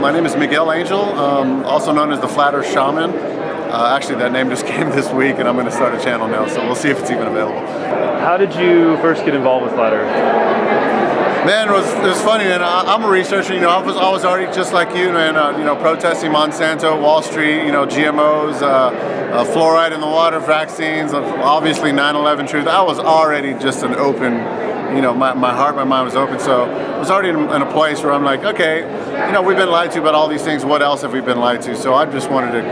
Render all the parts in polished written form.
My name is Miguel Angel, also known as the Flat Earth Shaman. Actually, that name just came this week, and I'm going to start a channel now, so we'll see if it's even available. How did you first get involved with Flat Earth? Man, it was funny, man. I'm a researcher. I was already just like you, man. Protesting Monsanto, Wall Street, GMOs, fluoride in the water, vaccines, obviously 9/11 truth. I was already just an open. My heart, my mind was open, so I was already in a place where I'm like, okay, we've been lied to about all these things. What else have we been lied to? So I just wanted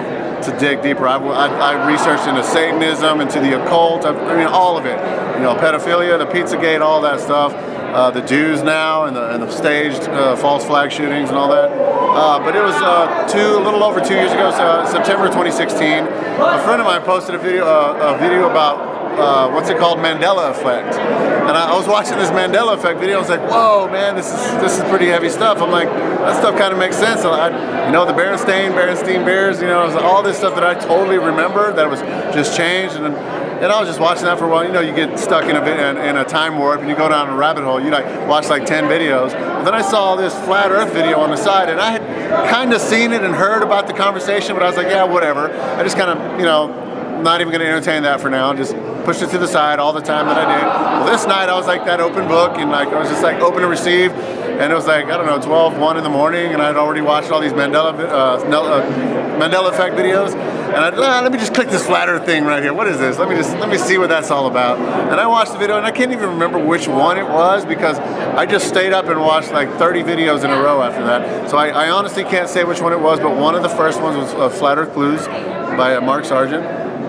to dig deeper. I researched into Satanism, into the occult. All of it. Pedophilia, the Pizzagate, all that stuff. The Jews now and the staged false flag shootings and all that. But it was a little over 2 years ago, so September 2016. A friend of mine posted a video about what's it called, Mandela Effect. And I was watching this Mandela Effect video. I was like, whoa, man, this is pretty heavy stuff. I'm like, that stuff kind of makes sense. So the Berenstain Bears, all this stuff that I totally remember that was just changed. And I was just watching that for a while. You get stuck in a time warp and you go down a rabbit hole. You watch like 10 videos. And then I saw this Flat Earth video on the side, and I had kind of seen it and heard about the conversation, but I was like, yeah, whatever. I just kind of, not even going to entertain that for now. Just pushed it to the side all the time that I did. Well, this night I was like that open book, and I was just like open to receive. And it was like, I don't know, 12, 1 in the morning, and I'd already watched all these Mandela Effect videos. And let me just click this Flat Earth thing right here. What is this? Let me see what that's all about. And I watched the video, and I can't even remember which one it was because I just stayed up and watched like 30 videos in a row after that. So I honestly can't say which one it was, but one of the first ones was Flat Earth Clues by Mark Sargent.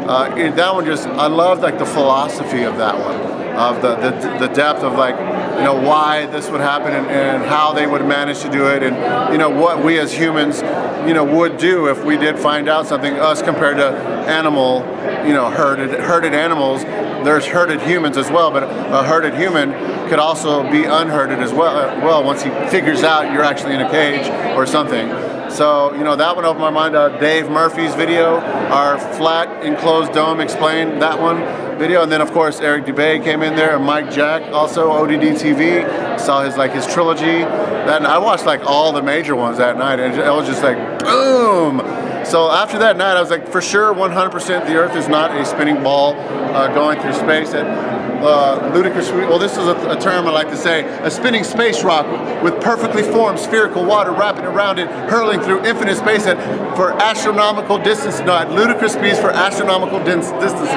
That one I loved like the philosophy of that one, of the depth of like, why this would happen and how they would manage to do it, and what we as humans, would do if we did find out something, us compared to animal, herded animals. There's herded humans as well, but a herded human could also be unherded as well once he figures out you're actually in a cage or something. So, that one opened my mind. Dave Murphy's video, our Flat Enclosed Dome Explained, that one video. And then, of course, Eric Dubay came in there, and Mike Jack, also ODD TV, saw his trilogy. Then I watched like all the major ones that night, and it was just like, boom! So after that night, I was like, for sure, 100% the Earth is not a spinning ball going through space. Ludicrous, well, this is a term I like to say, a spinning space rock with perfectly formed spherical water wrapping around it, hurling through infinite space for astronomical distance, at ludicrous speeds for astronomical distances.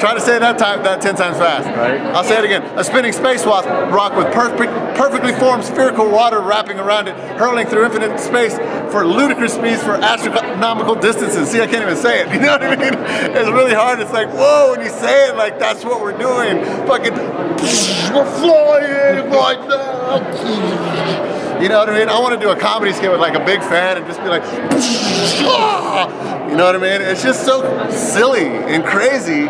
Try to say that 10 times fast. Right. I'll say it again. A spinning space rock with perfectly formed spherical water wrapping around it, hurling through infinite space for ludicrous speeds for astronomical distances. See, I can't even say it. You know what I mean? It's really hard. It's like, whoa, when you say it, like that's what we're doing. Fucking, we're flying right now. You know what I mean? I want to do a comedy skit with like a big fan and just be like, you know what I mean? It's just so silly and crazy.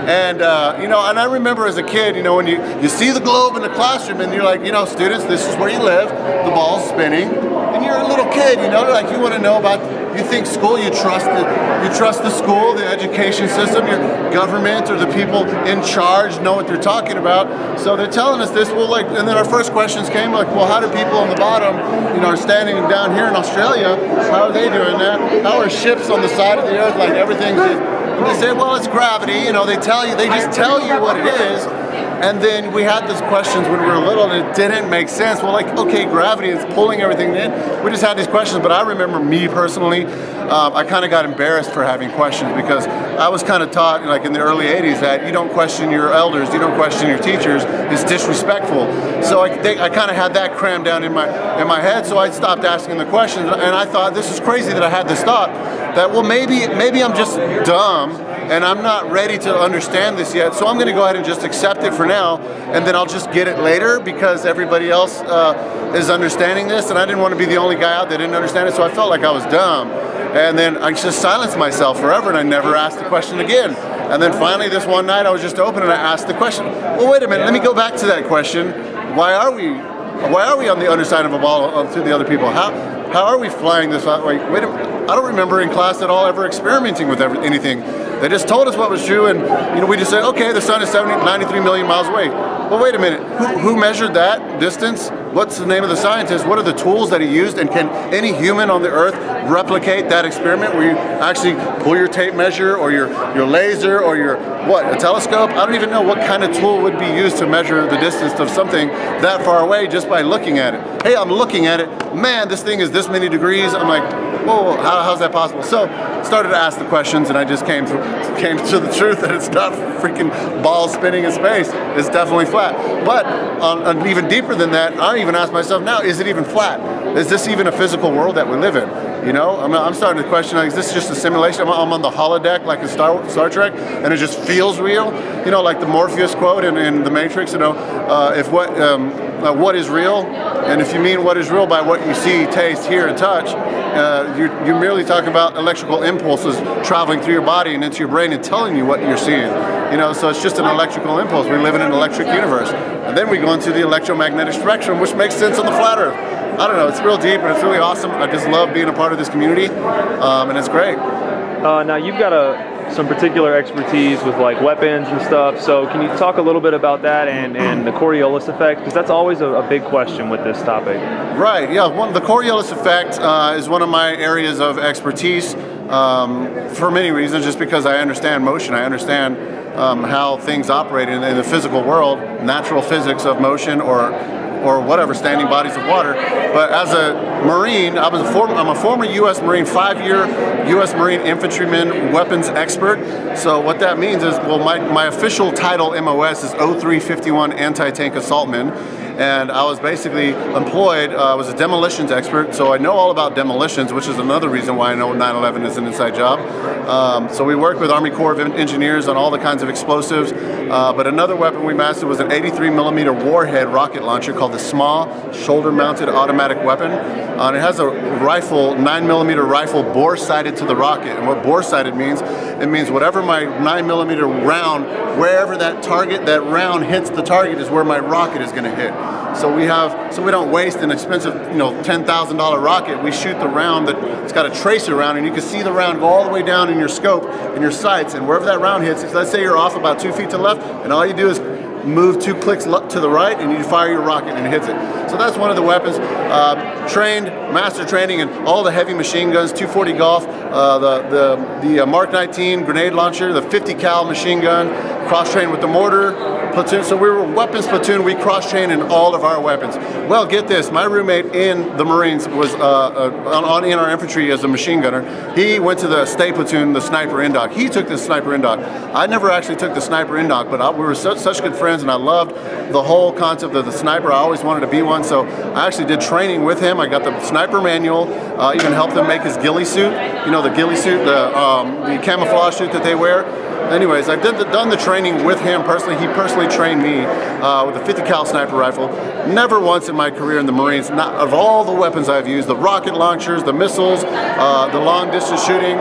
And, and I remember as a kid, when you see the globe in the classroom and you're like, students, this is where you live, the ball's spinning, and you're a little kid, like you want to know about, you think school, you trust the school, the education system, your government or the people in charge know what they're talking about. So they're telling us this, and then our first questions came like, well, how do people on the bottom, are standing down here in Australia, how are they doing that? How are ships on the side of the earth, like everything's and they say, well, it's gravity, they just tell you what it is. And then we had these questions when we were little and it didn't make sense. Well, like, okay, gravity is pulling everything in. We just had these questions, but I remember me personally, I kind of got embarrassed for having questions because I was kind of taught, like in the early 80s, that you don't question your elders, you don't question your teachers, it's disrespectful. So I kind of had that crammed down in my head, so I stopped asking the questions, and I thought, this is crazy that I had this thought, that, well, maybe I'm just dumb, and I'm not ready to understand this yet, so I'm going to go ahead and just accept it for now, and then I'll just get it later because everybody else is understanding this, and I didn't want to be the only guy out that didn't understand it, so I felt like I was dumb. And then I just silenced myself forever, and I never asked the question again. And then finally this one night I was just open and I asked the question, well, wait a minute, let me go back to that question. Why are we on the underside of a ball to the other people? How are we flying this way? Wait a minute. I don't remember in class at all ever experimenting with anything. They just told us what was true, and we just said, okay, the sun is 93 million miles away. Well, wait a minute, who measured that distance? what's the name of the scientist, what are the tools that he used, and can any human on the earth replicate that experiment where you actually pull your tape measure or your laser or your, a telescope? I don't even know what kind of tool would be used to measure the distance of something that far away just by looking at it. Hey, I'm looking at it, man, this thing is this many degrees. I'm like, whoa, how's that possible? So started to ask the questions, and I just came to the truth that it's not freaking ball spinning in space. It's definitely flat. But on even deeper than that, I even ask myself now, is it even flat? Is this even a physical world that we live in? You know, I'm starting to question, like, is this just a simulation? I'm on the holodeck like in Star Trek, and it just feels real? You know, like the Morpheus quote in The Matrix, you know, what is real? And if you mean what is real by what you see, taste, hear, and touch, you're merely talking about electrical impulses traveling through your body and into your brain and telling you what you're seeing. You know, so it's just an electrical impulse. We live in an electric universe. And then we go into the electromagnetic spectrum, which makes sense on the flat Earth. I don't know, it's real deep and it's really awesome. I just love being a part of this community, and it's great. Now you've got some particular expertise with like weapons and stuff, so can you talk a little bit about that and the Coriolis Effect? Because that's always a big question with this topic. Right, yeah, the Coriolis Effect is one of my areas of expertise for many reasons, just because I understand motion, I understand how things operate in the physical world, natural physics of motion or whatever, standing bodies of water. But as a Marine, I'm a former US Marine, 5-year US Marine Infantryman Weapons expert. So what that means is, well, my official title, MOS, is 0351 Anti-Tank Assaultman. And I was basically employed, I was a demolitions expert, so I know all about demolitions, which is another reason why I know 9/11 is an inside job. So we worked with Army Corps of Engineers on all the kinds of explosives, but another weapon we mastered was an 83mm warhead rocket launcher called the SMAW, shoulder-mounted automatic weapon. And it has a rifle, 9mm rifle, bore-sighted to the rocket. And what bore-sighted means, it means whatever my 9mm round, wherever that round hits the target is where my rocket is going to hit. So we don't waste an expensive, $10,000 rocket. We shoot the round it's got a tracer round, and you can see the round go all the way down in your scope, in your sights, and wherever that round hits, let's say you're off about 2 feet to the left, and all you do is move 2 clicks to the right, and you fire your rocket, and it hits it. So that's one of the weapons. Master training in all the heavy machine guns, 240 Golf, the Mark 19 grenade launcher, the 50 cal machine gun, cross-trained with the mortar platoon. So we were weapons platoon. We cross-trained in all of our weapons. Well, get this, my roommate in the Marines was in our infantry as a machine gunner. He went to the state platoon, the sniper indoc. He took the sniper indoc. I never actually took the sniper indoc, but we were such good friends, and I loved the whole concept of the sniper. I always wanted to be one, so I actually did training with him. I got the sniper manual, even helped him make his ghillie suit. You know, the ghillie suit, the camouflage suit that they wear. Anyways, I've done the training with him personally. He personally trained me with a 50 cal sniper rifle. Never once in my career in the Marines, not of all the weapons I've used, the rocket launchers, the missiles, the long distance shooting,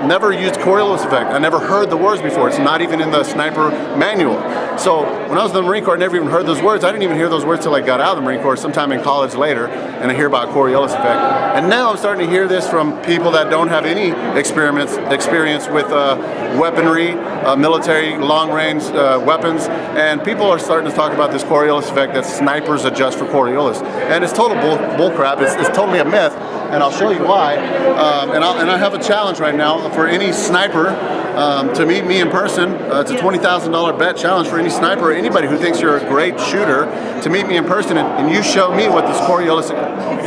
never used Coriolis Effect. I never heard the words before. It's not even in the sniper manual. So when I was in the Marine Corps, I never even heard those words. I didn't even hear those words till I got out of the Marine Corps sometime in college later, and I hear about Coriolis Effect. And now I'm starting to hear this from people that don't have any experience with weaponry, military long-range weapons, and people are starting to talk about this Coriolis Effect that snipers adjust for Coriolis. And it's total bullcrap. It's totally a myth, and I'll show you why. And I have a challenge right now for any sniper to meet me in person. It's a $20,000 bet challenge for any sniper or anybody who thinks you're a great shooter to meet me in person, and you show me what this Coriolis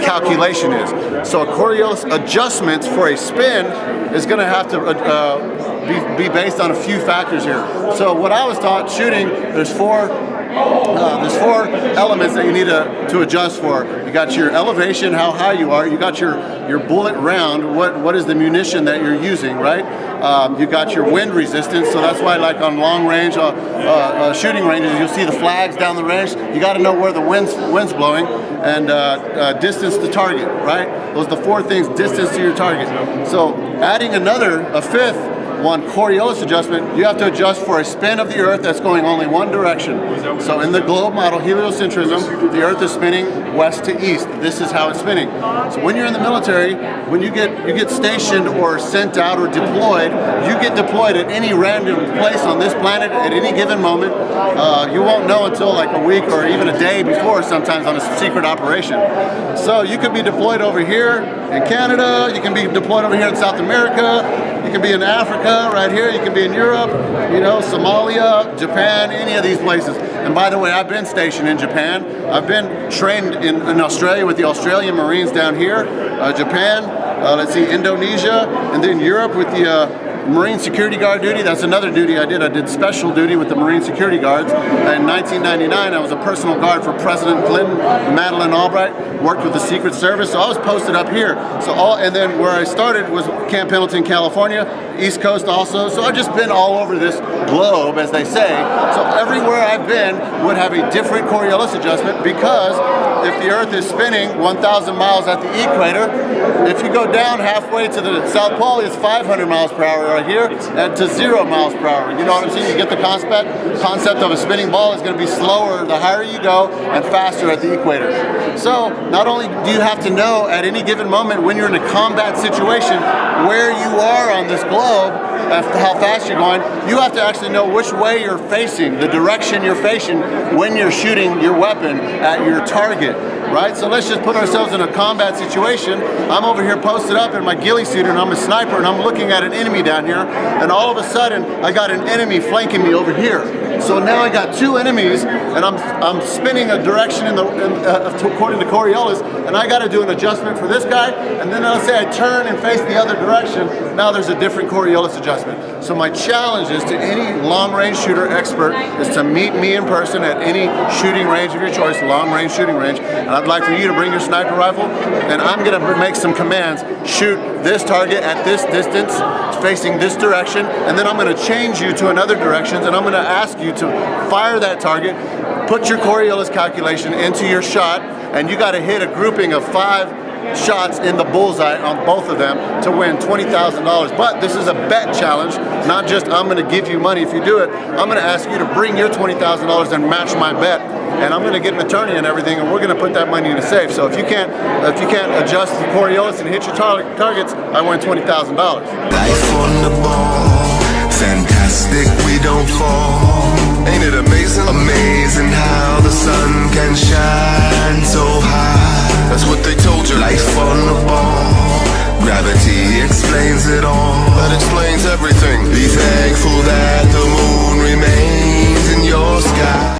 calculation is. So a Coriolis adjustment for a spin is going to have to be based on a few factors here. So what I was taught shooting, there's four elements that you need to adjust for. You got your elevation, how high you are. You got your bullet round, what is the munition that you're using, right? You got your wind resistance, so that's why, like on long range shooting ranges, you'll see the flags down the range. You got to know where the wind's blowing, and distance to target, right? Those are the four things: distance to your target. So adding a fifth one Coriolis adjustment, you have to adjust for a spin of the Earth that's going only one direction. So in the globe model, heliocentrism, the Earth is spinning west to east. This is how it's spinning. So when you're in the military, when you get stationed or sent out or deployed, you get deployed at any random place on this planet at any given moment. You won't know until like a week or even a day before, sometimes on a secret operation. So you could be deployed over here in Canada, you can be deployed over here in South America, you can be in Africa right here, you can be in Europe, you know, Somalia, Japan, any of these places. And by the way, I've been stationed in Japan. I've been trained in Australia with the Australian Marines down here, Japan, let's see, Indonesia, and then Europe with the Marine Security Guard duty. That's another duty I did. I did special duty with the Marine Security Guards. In 1999, I was a personal guard for President Clinton, Madeleine Albright, worked with the Secret Service, so I was posted up here. And then where I started was Camp Pendleton, California, East Coast also. So I've just been all over this globe, as they say. So everywhere I've been would have a different Coriolis adjustment, because if the Earth is spinning 1,000 miles at the equator, if you go down halfway to the South Pole, it's 500 miles per hour right here, and to 0 miles per hour. You know what I'm saying? You get the concept of a spinning ball is going to be slower the higher you go and faster at the equator. So not only do you have to know at any given moment when you're in a combat situation where you are on this globe, how fast you're going, you have to actually know which way you're facing, the direction you're facing when you're shooting your weapon at your target, right? So let's just put ourselves in a combat situation. I'm over here posted up in my ghillie suit and I'm a sniper and I'm looking at an enemy down here, and all of a sudden I got an enemy flanking me over here. So now I got two enemies and I'm spinning a direction according to Coriolis, and I got to do an adjustment for this guy, and then let's say I turn and face the other direction. Now there's a different Coriolis adjustment. So my challenge is to any long-range shooter expert is to meet me in person at any shooting range of your choice, long-range shooting range, and I'd like for you to bring your sniper rifle, and I'm going to make some commands. Shoot this target at this distance, facing this direction, and then I'm going to change you to another direction, and I'm going to ask you to fire that target, put your Coriolis calculation into your shot, and you got to hit a grouping of 5 shots in the bullseye on both of them to win $20,000. But this is a bet challenge, not just I'm going to give you money if you do it. I'm going to ask you to bring your $20,000 and match my bet, and I'm going to get an attorney and everything, and we're going to put that money in a safe. So if you can't adjust the Coriolis and hit your targets, I win $20,000. Life on the ball, fantastic, we don't fall. Ain't it amazing? Amazing how the sun can shine so high. That's what they told you. Life on the ball, gravity explains it all. That explains everything. Be thankful that the moon remains in your sky.